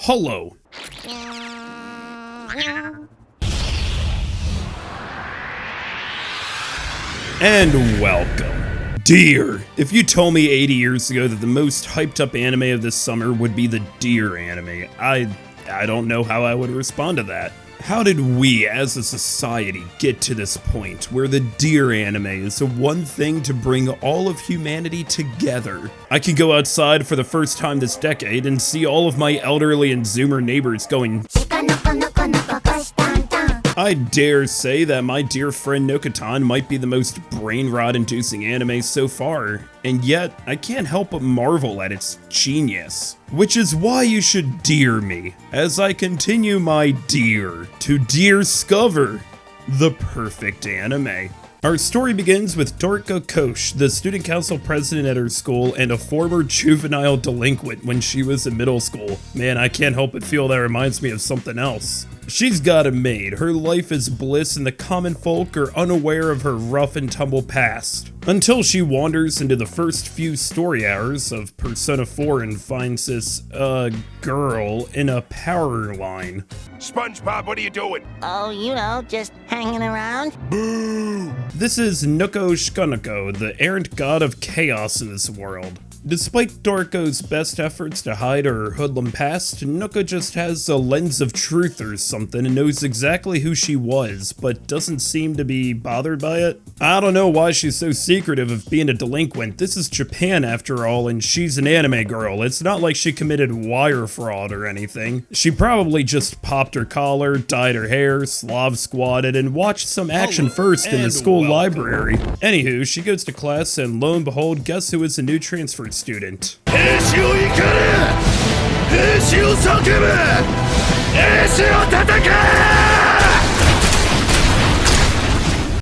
Hello. And welcome. Deer. If you told me 80 years ago that the most hyped up anime of this summer would be the Deer anime, I don't know how I would respond to that. How did we as a society get to this point where the Deer anime is the one thing to bring all of humanity together? I can go outside for the first time this decade and see all of my elderly and Zoomer neighbors going Shikanokonokonokokoshitantan. I dare say that my dear friend Nokotan might be the most brain-rot-inducing anime so far, and yet I can't help but marvel at its genius. Which is why you should dear me, as I continue my dear to discover the perfect anime. Our story begins with Toriko Kosh, the student council president at her school and a former juvenile delinquent when she was in middle school. Man, I can't help but feel that reminds me of something else. She's got it made. Her life is bliss and the common folk are unaware of her rough and tumble past. Until she wanders into the first few story hours of Persona 4 and finds this, girl in a power line. SpongeBob, what are you doing? Oh, you know, just hanging around. Boo! This is Shikanokonokonokokoshitantan, the errant god of chaos in this world. Despite Toriko's best efforts to hide her hoodlum past, Noko just has a lens of truth or something and knows exactly who she was, but doesn't seem to be bothered by it. I don't know why she's so secretive of being a delinquent. This is Japan after all, and she's an anime girl. It's not like she committed wire fraud or anything. She probably just popped her collar, dyed her hair, Slav squatted, and watched some action first in the school library. Anywho, she goes to class and lo and behold, guess who is a new transfer student?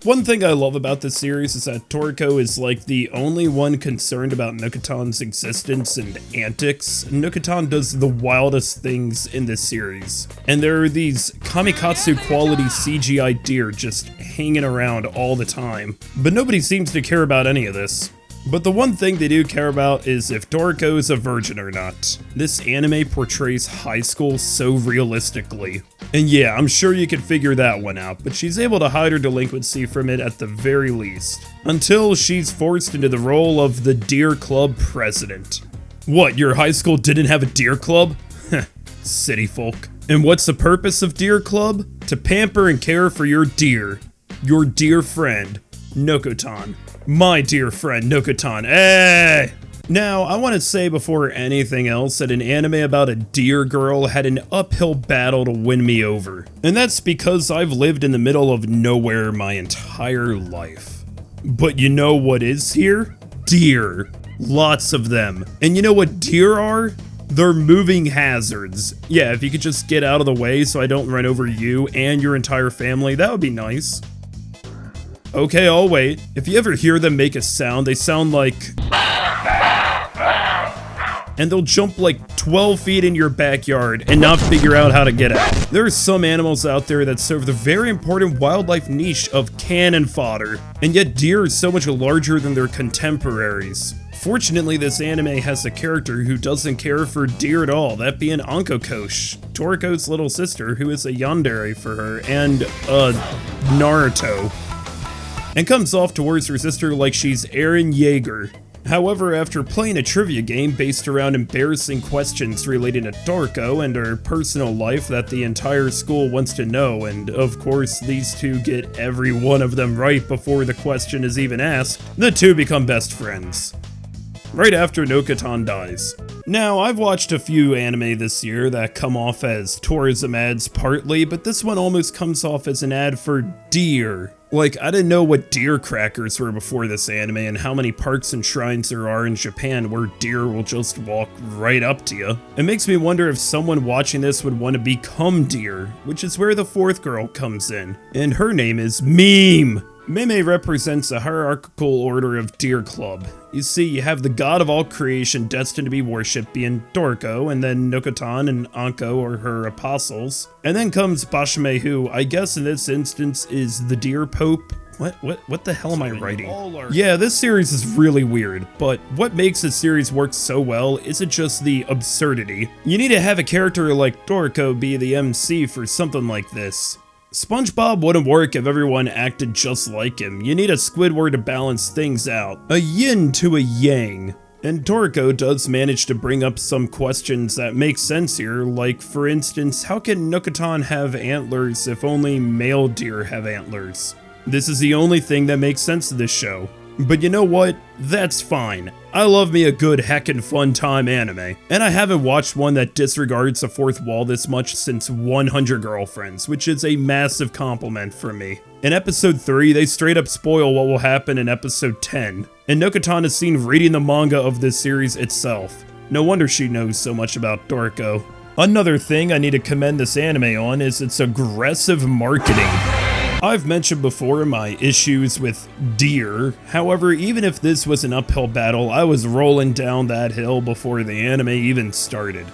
One thing I love about this series is that Toriko is like the only one concerned about Nokotan's existence and antics. Nokotan does the wildest things in this series. And there are these kamikatsu quality CGI deer just hanging around all the time. But nobody seems to care about any of this. But the one thing they do care about is if Toriko is a virgin or not. This anime portrays high school so realistically. And yeah, I'm sure you could figure that one out, but she's able to hide her delinquency from it at the very least. Until she's forced into the role of the Deer Club president. What, your high school didn't have a Deer Club? Heh, city folk. And what's the purpose of Deer Club? To pamper and care for your deer friend, Nokotan. My dear friend, Nokotan. Hey! Now, I want to say before anything else that an anime about a deer girl had an uphill battle to win me over. And that's because I've lived in the middle of nowhere my entire life. But you know what is here? Deer. Lots of them. And you know what deer are? They're moving hazards. Yeah, if you could just get out of the way so I don't run over you and your entire family, that would be nice. Okay, I'll wait. If you ever hear them make a sound, they sound like... and they'll jump like 12 feet in your backyard and not figure out how to get out. There are some animals out there that serve the very important wildlife niche of cannon fodder, and yet deer are so much larger than their contemporaries. Fortunately, this anime has a character who doesn't care for deer at all, that being Kosh, Toriko's little sister, who is a yandere for her, and, Naruto. And comes off towards her sister like she's Eren Yeager. However, after playing a trivia game based around embarrassing questions related to Toriko and her personal life that the entire school wants to know, and of course these two get every one of them right before the question is even asked, the two become best friends. Right after Nokotan dies. Now, I've watched a few anime this year that come off as tourism ads partly, but this one almost comes off as an ad for deer. Like, I didn't know what deer crackers were before this anime and how many parks and shrines there are in Japan where deer will just walk right up to you. It makes me wonder if someone watching this would want to become deer, which is where the fourth girl comes in. And her name is Meme. Meme represents a hierarchical order of Deer Club. You see, you have the god of all creation destined to be worshipped being Toriko, and then Nokotan and Anko are her apostles. And then comes Bashime, who I guess in this instance is the Deer Pope. What the hell am I writing? Yeah, this series is really weird, but what makes this series work so well isn't just the absurdity. You need to have a character like Toriko be the MC for something like this. SpongeBob wouldn't work if everyone acted just like him. You need a Squidward to balance things out. A yin to a yang. And Toriko does manage to bring up some questions that make sense here, like for instance, how can Nokotan have antlers if only male deer have antlers? This is the only thing that makes sense to this show. But you know what? That's fine. I love me a good heckin' fun time anime. And I haven't watched one that disregards the fourth wall this much since 100 Girlfriends, which is a massive compliment for me. In episode 3, they straight up spoil what will happen in episode 10. And Nokotan is seen reading the manga of this series itself. No wonder she knows so much about Toriko. Another thing I need to commend this anime on is its aggressive marketing. I've mentioned before my issues with deer, however, even if this was an uphill battle, I was rolling down that hill before the anime even started.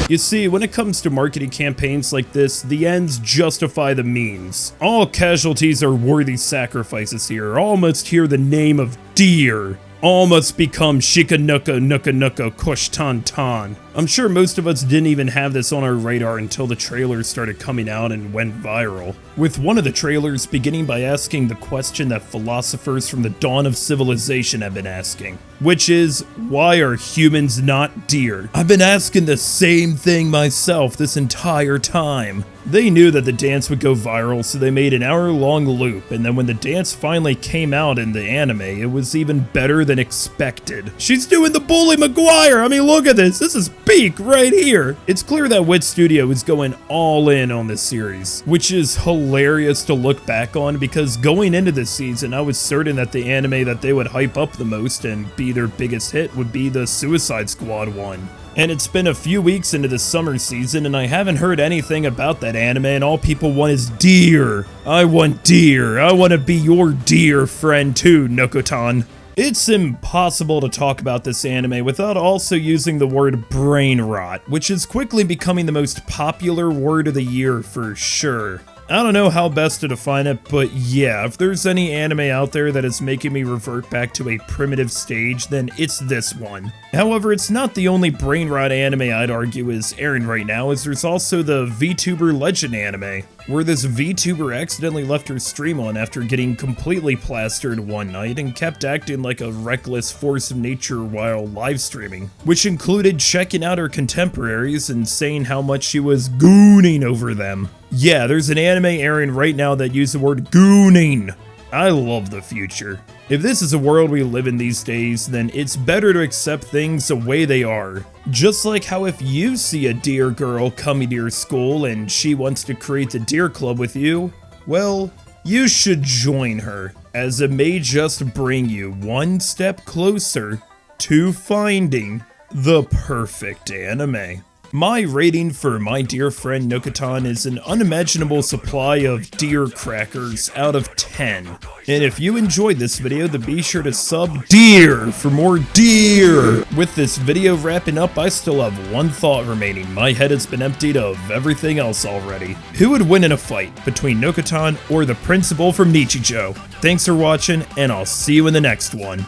You see, when it comes to marketing campaigns like this, the ends justify the means. All casualties are worthy sacrifices here. All must hear the name of deer. All must become Shikanokonokonokokoshitantan. I'm sure most of us didn't even have this on our radar until the trailers started coming out and went viral. With one of the trailers beginning by asking the question that philosophers from the dawn of civilization have been asking, which is, why are humans not deer? I've been asking the same thing myself this entire time. They knew that the dance would go viral, so they made an hour-long loop, and then when the dance finally came out in the anime, it was even better than expected. She's doing the Bully Maguire! I mean, look at this! This is peak right here! It's clear that Wit Studio is going all in on this series, which is hilarious to look back on, because going into this season, I was certain that the anime that they would hype up the most and be their biggest hit would be the Suicide Squad one. And it's been a few weeks into the summer season and I haven't heard anything about that anime, and all people want is deer. I want deer. I want to be your deer friend too, Nokotan. It's impossible to talk about this anime without also using the word brain rot, which is quickly becoming the most popular word of the year for sure. I don't know how best to define it, but yeah, if there's any anime out there that is making me revert back to a primitive stage, then it's this one. However, it's not the only brain rot anime I'd argue is airing right now, as there's also the VTuber Legend anime, where this VTuber accidentally left her stream on after getting completely plastered one night and kept acting like a reckless force of nature while live streaming, which included checking out her contemporaries and saying how much she was gooning over them. Yeah, there's an anime airing right now that uses the word gooning. I love the future. If this is a world we live in these days, then it's better to accept things the way they are. Just like how if you see a deer girl coming to your school and she wants to create the deer club with you, well, you should join her, as it may just bring you one step closer to finding the perfect anime. My rating for my dear friend Nokotan is an unimaginable supply of deer crackers out of 10. And if you enjoyed this video, then be sure to sub deer for more deer. With this video wrapping up, I still have one thought remaining. My head has been emptied of everything else already. Who would win in a fight between Nokotan or the principal from Nichijou? Thanks for watching, and I'll see you in the next one.